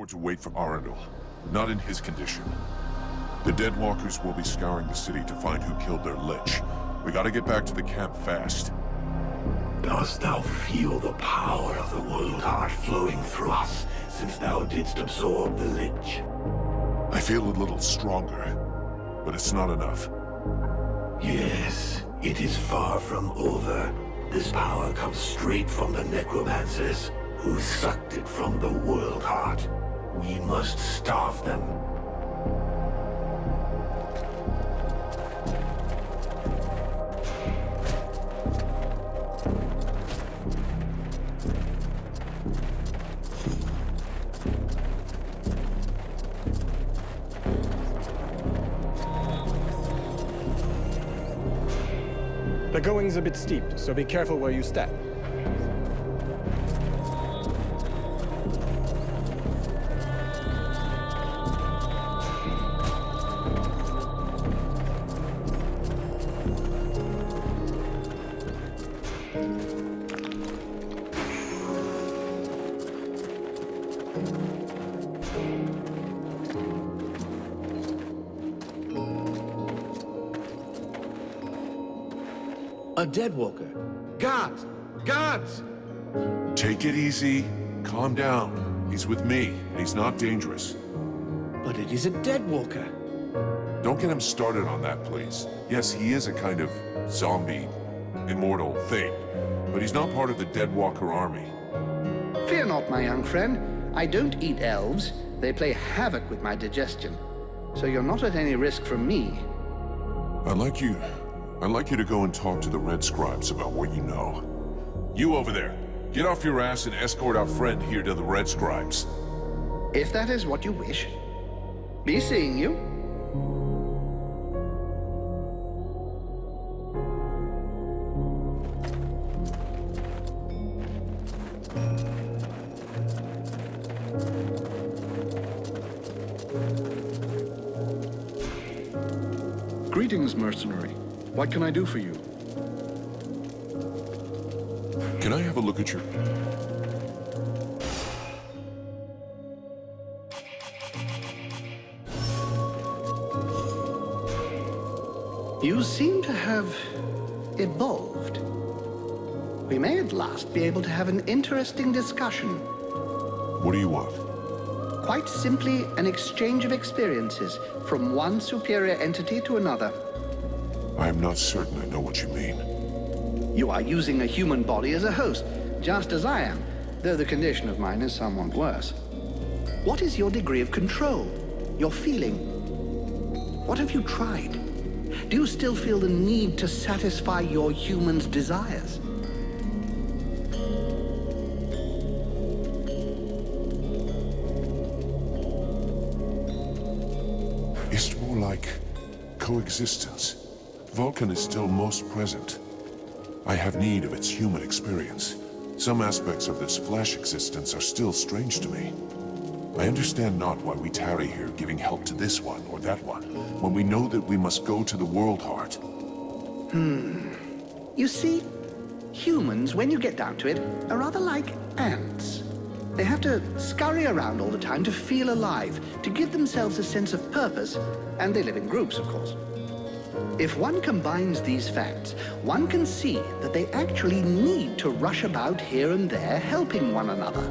afford to wait for Arundel. Not in his condition. The Deadwalkers will be scouring the city to find who killed their Lich. We gotta get back to the camp fast. Dost thou feel the power of the World Heart flowing through us, since thou didst absorb the Lich? I feel a little stronger, but it's not enough. Yes, it is far from over. This power comes straight from the necromancers, who sucked it from the World Heart. We must starve them. The going's a bit steep, so be careful where you step. A Deadwalker. Guards! Guards! Take it easy. Calm down. He's with me, and he's not dangerous. But it is a Deadwalker. Don't get him started on that, please. Yes, he is a kind of zombie, immortal thing, but he's not part of the Deadwalker army. Fear not, my young friend. I don't eat elves. They play havoc with my digestion. So you're not at any risk from me. I'd like you to go and talk to the Red Scribes about what you know. You over there, get off your ass and escort our friend here to the Red Scribes. If that is what you wish. Be seeing you. Greetings, mercenary. What can I do for you? Can I have a look at your... You seem to have evolved. We may at last be able to have an interesting discussion. What do you want? Quite simply, an exchange of experiences from one superior entity to another. I am not certain I know what you mean. You are using a human body as a host, just as I am, though the condition of mine is somewhat worse. What is your degree of control? Your feeling? What have you tried? Do you still feel the need to satisfy your human's desires? It's more like coexistence. Vulcan is still most present. I have need of its human experience. Some aspects of this flesh existence are still strange to me. I understand not why we tarry here giving help to this one or that one, when we know that we must go to the World Heart. You see, humans, when you get down to it, are rather like ants. They have to scurry around all the time to feel alive, to give themselves a sense of purpose, and they live in groups, of course. If one combines these facts, one can see that they actually need to rush about here and there helping one another.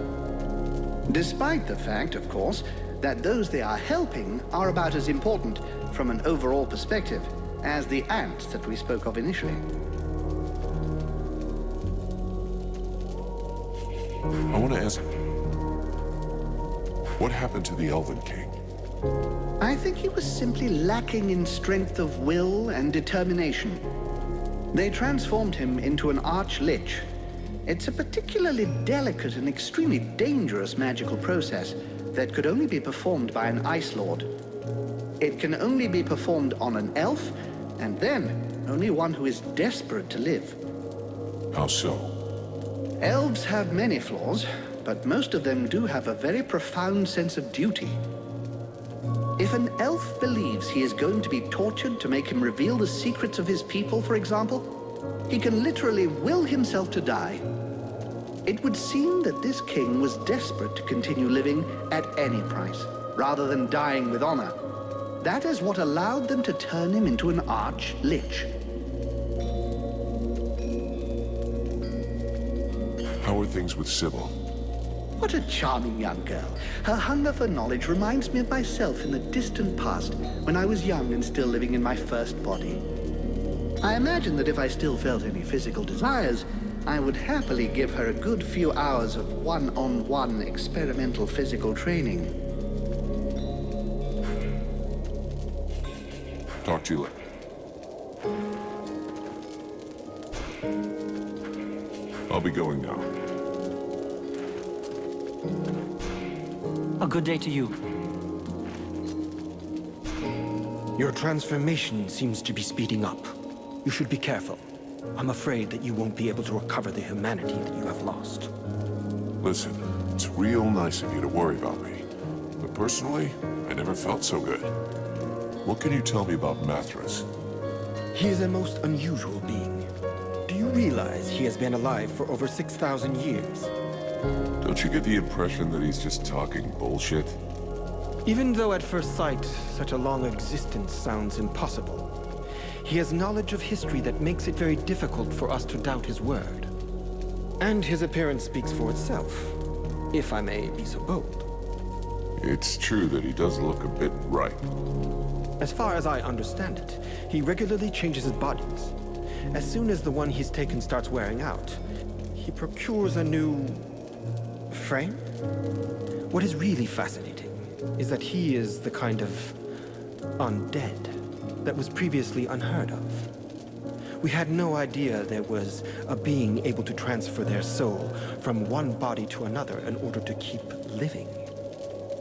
Despite the fact, of course, that those they are helping are about as important from an overall perspective as the ants that we spoke of initially. I want to ask, what happened to the Elven King? I think he was simply lacking in strength of will and determination. They transformed him into an arch-lich. It's a particularly delicate and extremely dangerous magical process that could only be performed by an Ice Lord. It can only be performed on an elf, and then only one who is desperate to live. How so? Elves have many flaws, but most of them do have a very profound sense of duty. If an elf believes he is going to be tortured to make him reveal the secrets of his people, for example, he can literally will himself to die. It would seem that this king was desperate to continue living at any price, rather than dying with honor. That is what allowed them to turn him into an arch-lich. How are things with Sybil? What a charming young girl. Her hunger for knowledge reminds me of myself in the distant past, when I was young and still living in my first body. I imagine that if I still felt any physical desires, I would happily give her a good few hours of one-on-one experimental physical training. Talk to you later. I'll be going now. A good day to you. Your transformation seems to be speeding up. You should be careful. I'm afraid that you won't be able to recover the humanity that you have lost. Listen, it's real nice of you to worry about me. But personally, I never felt so good. What can you tell me about Mathras? He is a most unusual being. Do you realize he has been alive for over 6,000 years? Don't you get the impression that he's just talking bullshit? Even though at first sight, such a long existence sounds impossible, he has knowledge of history that makes it very difficult for us to doubt his word. And his appearance speaks for itself, if I may be so bold. It's true that he does look a bit ripe. As far as I understand it, he regularly changes his bodies. As soon as the one he's taken starts wearing out, he procures a new frame? What is really fascinating is that he is the kind of undead that was previously unheard of. We had no idea there was a being able to transfer their soul from one body to another in order to keep living.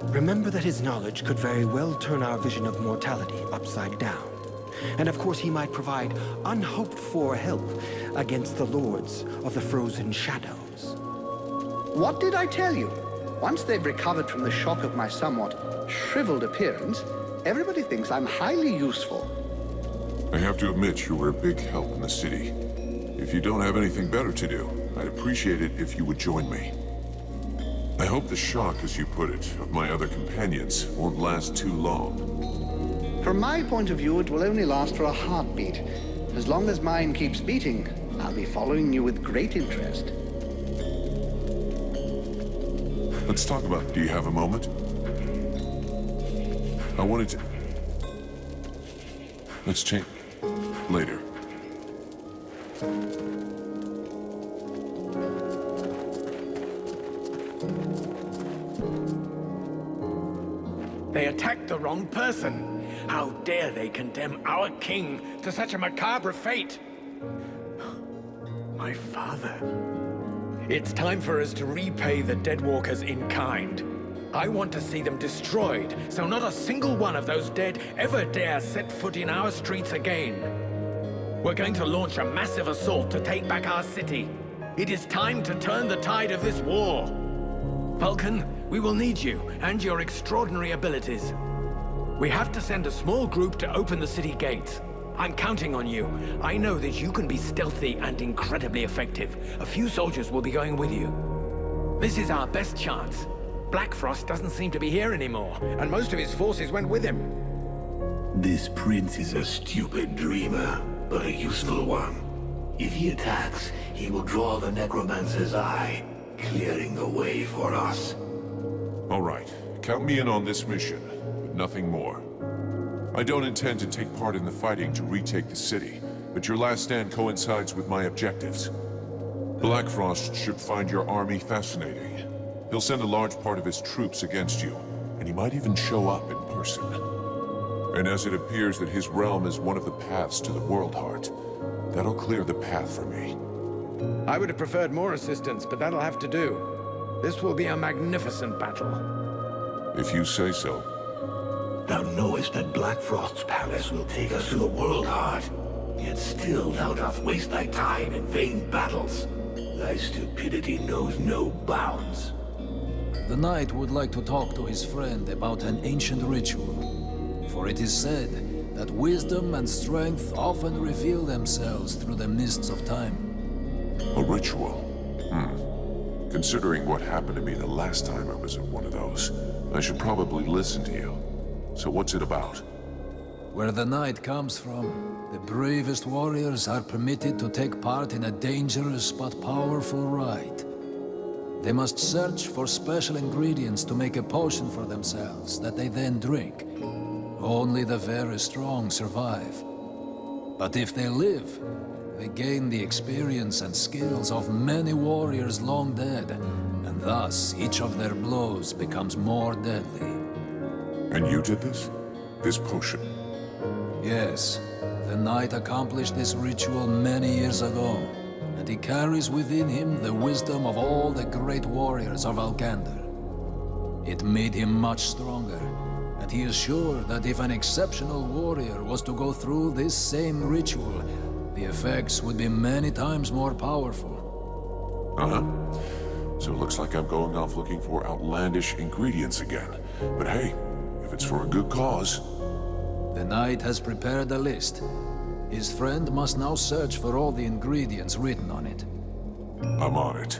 Remember that his knowledge could very well turn our vision of mortality upside down. And of course he might provide unhoped-for help against the lords of the frozen shadows. What did I tell you? Once they've recovered from the shock of my somewhat shriveled appearance, everybody thinks I'm highly useful. I have to admit you were a big help in the city. If you don't have anything better to do, I'd appreciate it if you would join me. I hope the shock, as you put it, of my other companions won't last too long. From my point of view, it will only last for a heartbeat. As long as mine keeps beating, I'll be following you with great interest. Let's talk about it. Do you have a moment? I wanted to... Let's change... later. They attacked the wrong person. How dare they condemn our king to such a macabre fate? My father. It's time for us to repay the Deadwalkers in kind. I want to see them destroyed, so not a single one of those dead ever dare set foot in our streets again. We're going to launch a massive assault to take back our city. It is time to turn the tide of this war. Vulcan, we will need you and your extraordinary abilities. We have to send a small group to open the city gates. I'm counting on you. I know that you can be stealthy and incredibly effective. A few soldiers will be going with you. This is our best chance. Black Frost doesn't seem to be here anymore, and most of his forces went with him. This prince is a stupid dreamer, but a useful one. If he attacks, he will draw the necromancer's eye, clearing the way for us. All right. Count me in on this mission, but nothing more. I don't intend to take part in the fighting to retake the city, but your last stand coincides with my objectives. Black Frost should find your army fascinating. He'll send a large part of his troops against you, and he might even show up in person. And as it appears that his realm is one of the paths to the World Heart, that'll clear the path for me. I would have preferred more assistance, but that'll have to do. This will be a magnificent battle. If you say so. Thou knowest that Black Frost's palace will take us to the World Heart, yet still thou dost waste thy time in vain battles. Thy stupidity knows no bounds. The knight would like to talk to his friend about an ancient ritual. For it is said that wisdom and strength often reveal themselves through the mists of time. A ritual? Considering what happened to me the last time I was at one of those, I should probably listen to you. So what's it about? Where the night comes from, the bravest warriors are permitted to take part in a dangerous but powerful rite. They must search for special ingredients to make a potion for themselves that they then drink. Only the very strong survive. But if they live, they gain the experience and skills of many warriors long dead, and thus each of their blows becomes more deadly. And you did this? This potion? Yes, the knight accomplished this ritual many years ago, and he carries within him the wisdom of all the great warriors of Alkander. It made him much stronger, and he is sure that if an exceptional warrior was to go through this same ritual, the effects would be many times more powerful. Uh-huh. So it looks like I'm going off looking for outlandish ingredients again. But hey, if it's for a good cause... The knight has prepared a list. His friend must now search for all the ingredients written on it. I'm on it.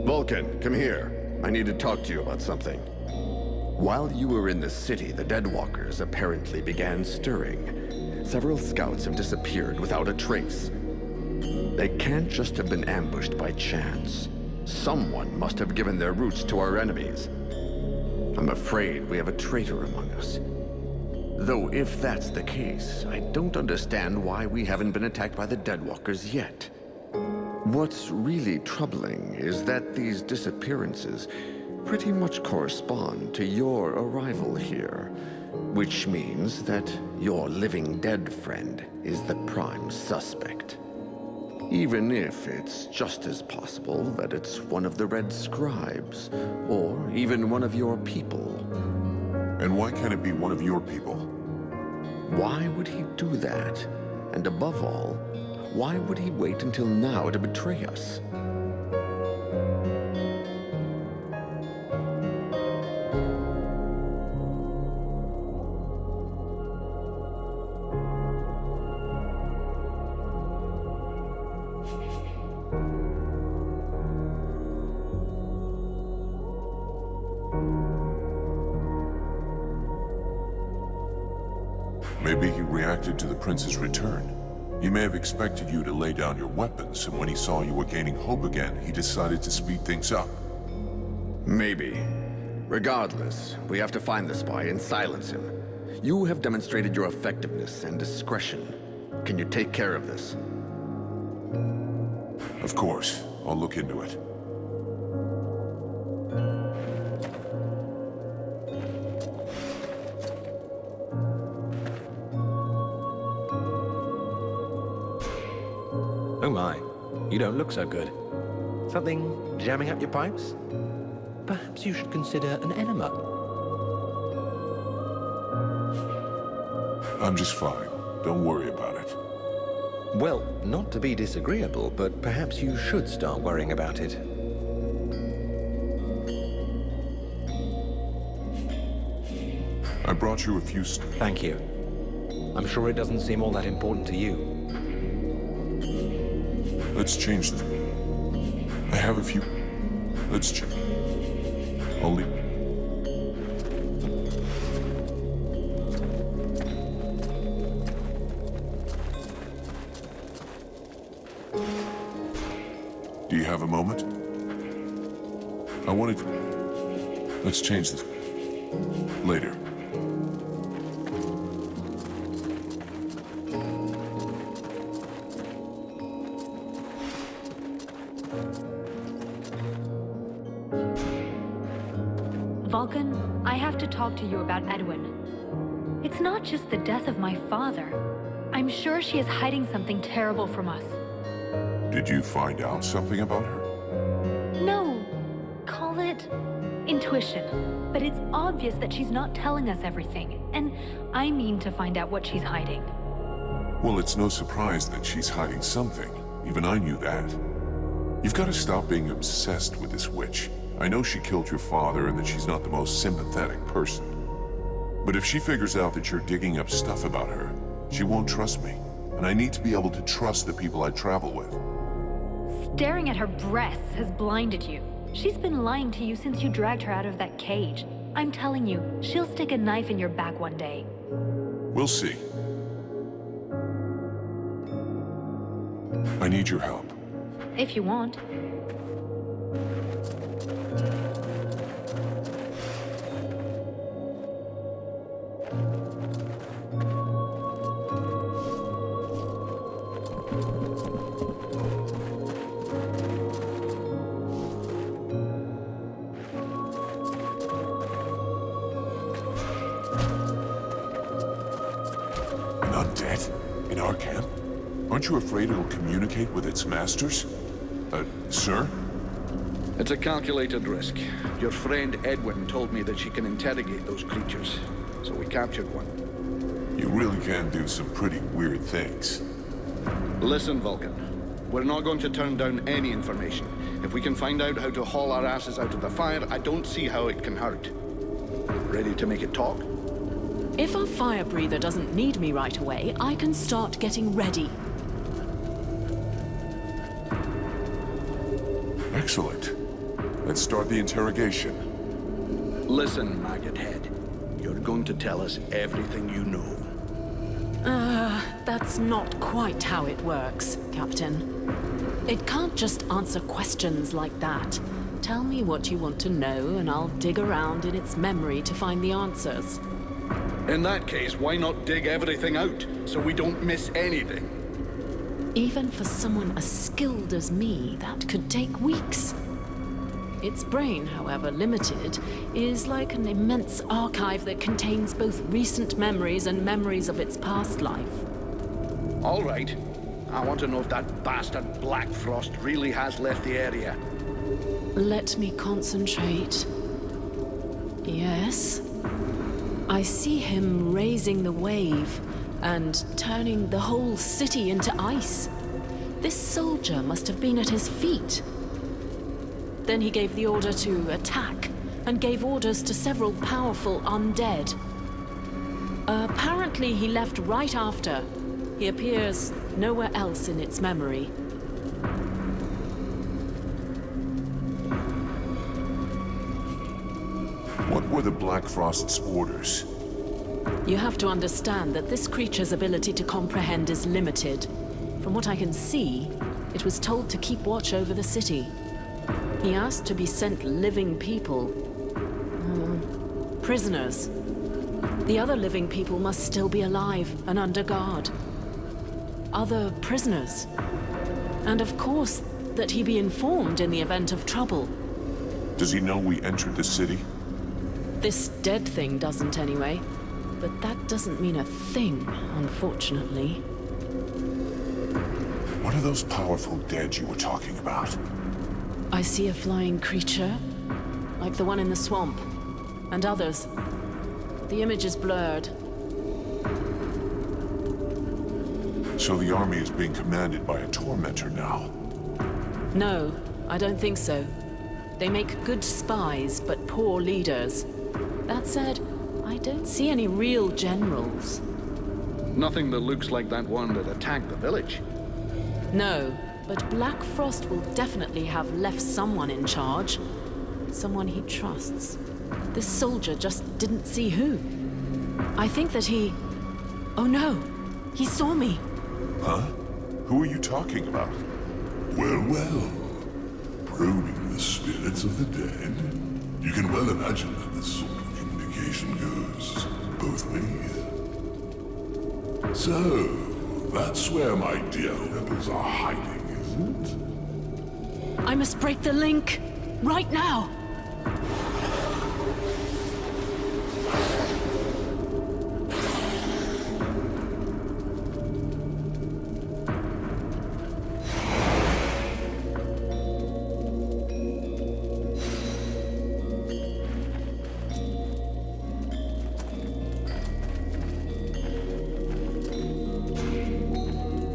Vulcan, come here. I need to talk to you about something. While you were in the city, the Deadwalkers apparently began stirring. Several scouts have disappeared without a trace. They can't just have been ambushed by chance. Someone must have given their roots to our enemies. I'm afraid we have a traitor among us. Though if that's the case, I don't understand why we haven't been attacked by the Deadwalkers yet. What's really troubling is that these disappearances pretty much correspond to your arrival here, which means that your living dead friend is the prime suspect. Even if it's just as possible that it's one of the Red Scribes, or even one of your people. And why can't it be one of your people? Why would he do that? And above all, why would he wait until now to betray us? Maybe he reacted to the prince's return. He may have expected you to lay down your weapons, and when he saw you were gaining hope again, he decided to speed things up. Maybe. Regardless, we have to find the spy and silence him. You have demonstrated your effectiveness and discretion. Can you take care of this? Of course. I'll look into it. Oh my, you don't look so good. Something jamming up your pipes? Perhaps you should consider an enema. I'm just fine. Don't worry about it. Well, not to be disagreeable, but perhaps you should start worrying about it. I brought you a few... Thank you. I'm sure it doesn't seem all that important to you. Let's change them. I have a few... Let's check. I'll leave... Do you have a moment? I wanted to... Let's change this. Later. Vulcan, I have to talk to you about Edwin. It's not just the death of my father. I'm sure she is hiding something terrible from us. Did you find out something about her? No, call it intuition. But it's obvious that she's not telling us everything, and I mean to find out what she's hiding. Well, it's no surprise that she's hiding something. Even I knew that. You've got to stop being obsessed with this witch. I know she killed your father and that she's not the most sympathetic person. But if she figures out that you're digging up stuff about her, She won't trust me, and I need to be able to trust the people I travel with. Staring at her breasts has blinded you. She's been lying to you since you dragged her out of that cage. I'm telling you, she'll stick a knife in your back one day. We'll see. I need your help. If you want. Undead? In our camp? Aren't you afraid it'll communicate with its masters? Sir? It's a calculated risk. Your friend Edwin told me that she can interrogate those creatures, so we captured one. You really can do some pretty weird things. Listen, Vulcan. We're not going to turn down any information. If we can find out how to haul our asses out of the fire, I don't see how it can hurt. Ready to make it talk? If our fire breather doesn't need me right away, I can start getting ready. Excellent. Let's start the interrogation. Listen, Maggot Head. You're going to tell us everything you know. That's not quite how it works, Captain. It can't just answer questions like that. Tell me what you want to know, and I'll dig around in its memory to find the answers. In that case, why not dig everything out, so we don't miss anything? Even for someone as skilled as me, that could take weeks. Its brain, however limited, is like an immense archive that contains both recent memories and memories of its past life. All right. I want to know if that bastard Black Frost really has left the area. Let me concentrate. Yes. I see him raising the wave and turning the whole city into ice. This soldier must have been at his feet. Then he gave the order to attack and gave orders to several powerful undead. Apparently he left right after. He appears nowhere else in its memory. What were the Black Frost's orders? You have to understand that this creature's ability to comprehend is limited. From what I can see, it was told to keep watch over the city. He asked to be sent living people. Prisoners. The other living people must still be alive and under guard. Other prisoners. And of course, that he be informed in the event of trouble. Does he know we entered the city? This dead thing doesn't anyway. But that doesn't mean a thing, unfortunately. What are those powerful dead you were talking about? I see a flying creature, like the one in the swamp, and others. The image is blurred. So the army is being commanded by a tormentor now? No, I don't think so. They make good spies, but poor leaders. That said, I don't see any real generals. Nothing that looks like that one that attacked the village. No, but Black Frost will definitely have left someone in charge. Someone he trusts. This soldier just didn't see who. I think that he... Oh no! He saw me! Huh? Who are you talking about? Well, well. Probing the spirits of the dead. You can well imagine that this sort of communication goes both ways. So, that's where my dear rebels are hiding, isn't it? I must break the link! Right now!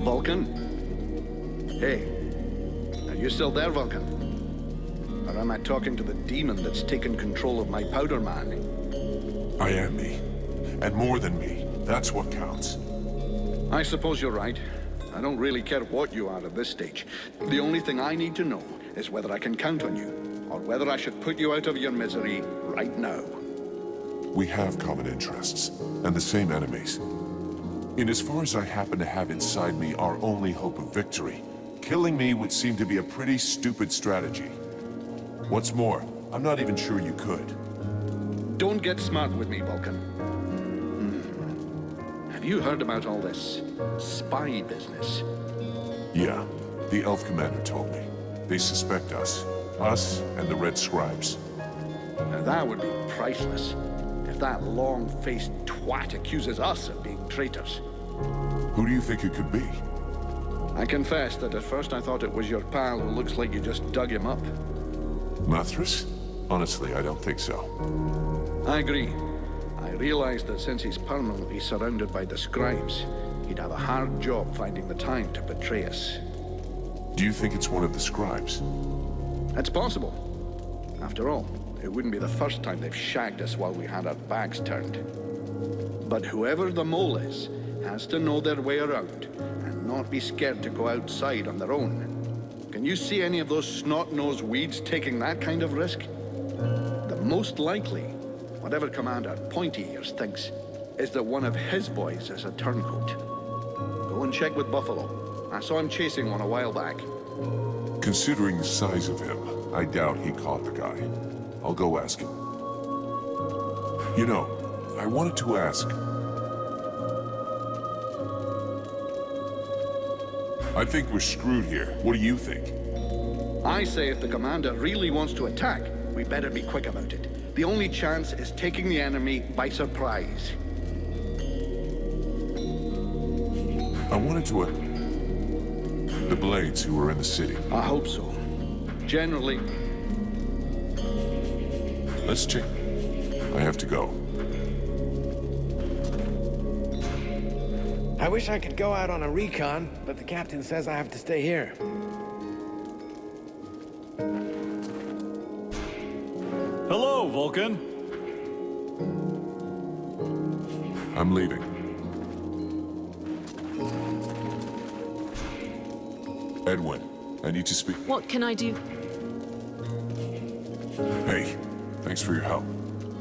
Vulcan? Hey, are you still there, Vulcan? Or am I talking to the demon that's taken control of my powder man? I am me. And more than me. That's what counts. I suppose you're right. I don't really care what you are at this stage. The only thing I need to know is whether I can count on you, or whether I should put you out of your misery right now. We have common interests, and the same enemies. In as far as I happen to have inside me our only hope of victory, killing me would seem to be a pretty stupid strategy. What's more, I'm not even sure you could. Don't get smart with me, Vulcan. Have you heard about all this spy business? Yeah, the Elf Commander told me. They suspect us and the Red Scribes. Now that would be priceless. If that long-faced twat accuses us of being traitors. Who do you think it could be? I confess that at first I thought it was your pal who looks like you just dug him up. Mathras? Honestly, I don't think so. I agree. I realized that since he's permanently surrounded by the scribes, he'd have a hard job finding the time to betray us. Do you think it's one of the scribes? It's possible. After all, it wouldn't be the first time they've shagged us while we had our backs turned. But whoever the mole is, has to know their way around, and not be scared to go outside on their own. Can you see any of those snot-nosed weeds taking that kind of risk? The most likely, whatever Commander Pointy Ears thinks, is that one of his boys is a turncoat. Go and check with Buffalo. I saw him chasing one a while back. Considering the size of him, I doubt he caught the guy. I'll go ask him. You know, I wanted to ask... I think we're screwed here. What do you think? I say if the Commander really wants to attack, we better be quick about it. The only chance is taking the enemy by surprise. I wanted to... the Blades who were in the city. I hope so. Generally... Let's check. I have to go. I wish I could go out on a recon, but the captain says I have to stay here. Hello, Vulcan. I'm leaving. Edwin, I need to speak. What can I do? Hey, thanks for your help.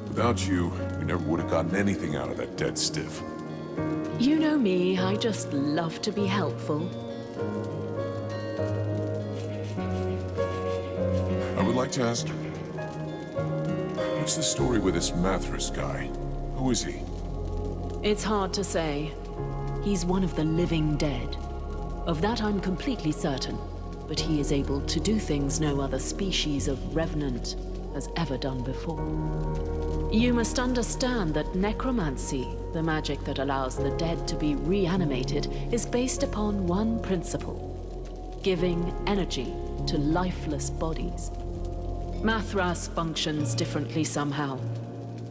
Without you, we never would have gotten anything out of that dead stiff. You know me, I just love to be helpful. I would like to ask you, what's the story with this Mathras guy? Who is he? It's hard to say. He's one of the living dead. Of that I'm completely certain. But he is able to do things no other species of revenant has ever done before. You must understand that necromancy, the magic that allows the dead to be reanimated, is based upon one principle: giving energy to lifeless bodies. Mathras functions differently somehow.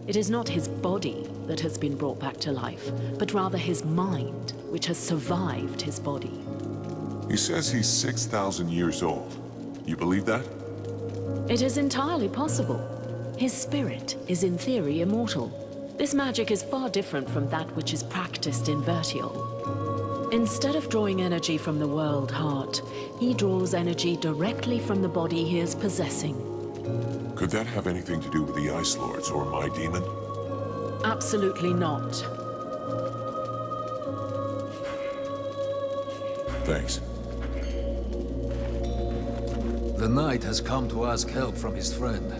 It is not his body that has been brought back to life, but rather his mind, which has survived his body. He says he's 6,000 years old. You believe that? It is entirely possible. His spirit is in theory immortal. This magic is far different from that which is practiced in Vertiol. Instead of drawing energy from the world heart, he draws energy directly from the body he is possessing. Could that have anything to do with the Ice Lords or my demon? Absolutely not. Thanks. The knight has come to ask help from his friend.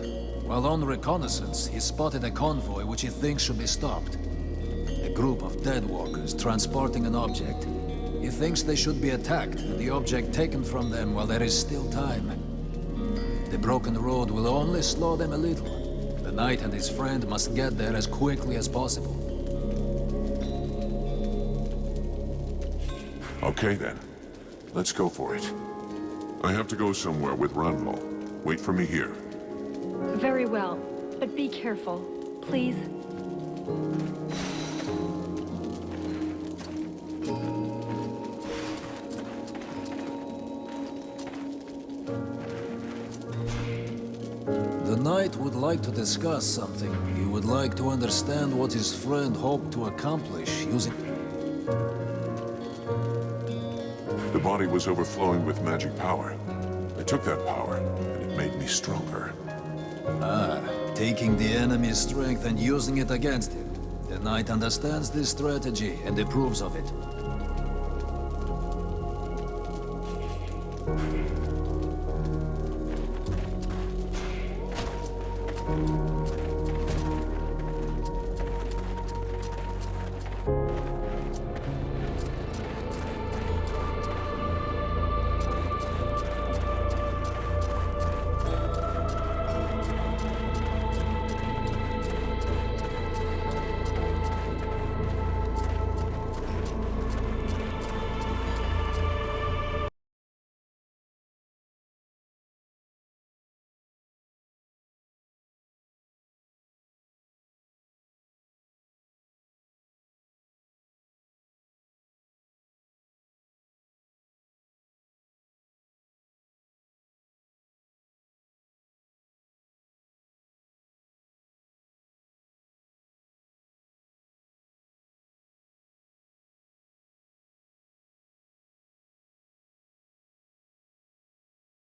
While on reconnaissance, he spotted a convoy which he thinks should be stopped. A group of dead walkers transporting an object. He thinks they should be attacked and the object taken from them while there is still time. The broken road will only slow them a little. The knight and his friend must get there as quickly as possible. Okay then. Let's go for it. I have to go somewhere with Ranval. Wait for me here. Very well, but be careful, please. The knight would like to discuss something. He would like to understand what his friend hoped to accomplish using... The body was overflowing with magic power. I took that power, and it made me stronger. Ah, taking the enemy's strength and using it against him. The Knight understands this strategy and approves of it.